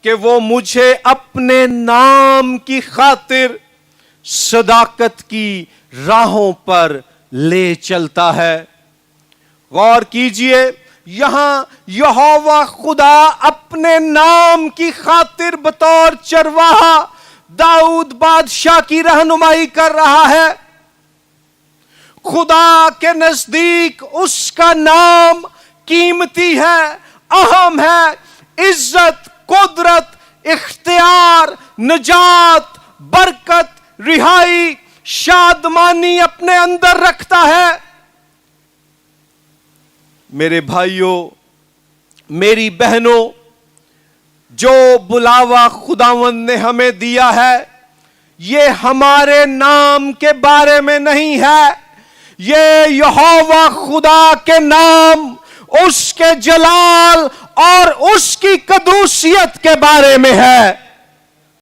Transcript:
کہ وہ مجھے اپنے نام کی خاطر صداقت کی راہوں پر لے چلتا ہے۔ غور کیجئے، یہاں یہوہ خدا اپنے نام کی خاطر بطور چرواہا داؤد بادشاہ کی رہنمائی کر رہا ہے۔ خدا کے نزدیک اس کا نام قیمتی ہے، اہم ہے، عزت، قدرت، اختیار، نجات، برکت، رہائی، شادمانی اپنے اندر رکھتا ہے۔ میرے بھائیوں، میری بہنوں، جو بلاوا خداوند نے ہمیں دیا ہے یہ ہمارے نام کے بارے میں نہیں ہے، یہ یہوہ خدا کے نام، اس کے جلال اور اس کی قدوسیت کے بارے میں ہے۔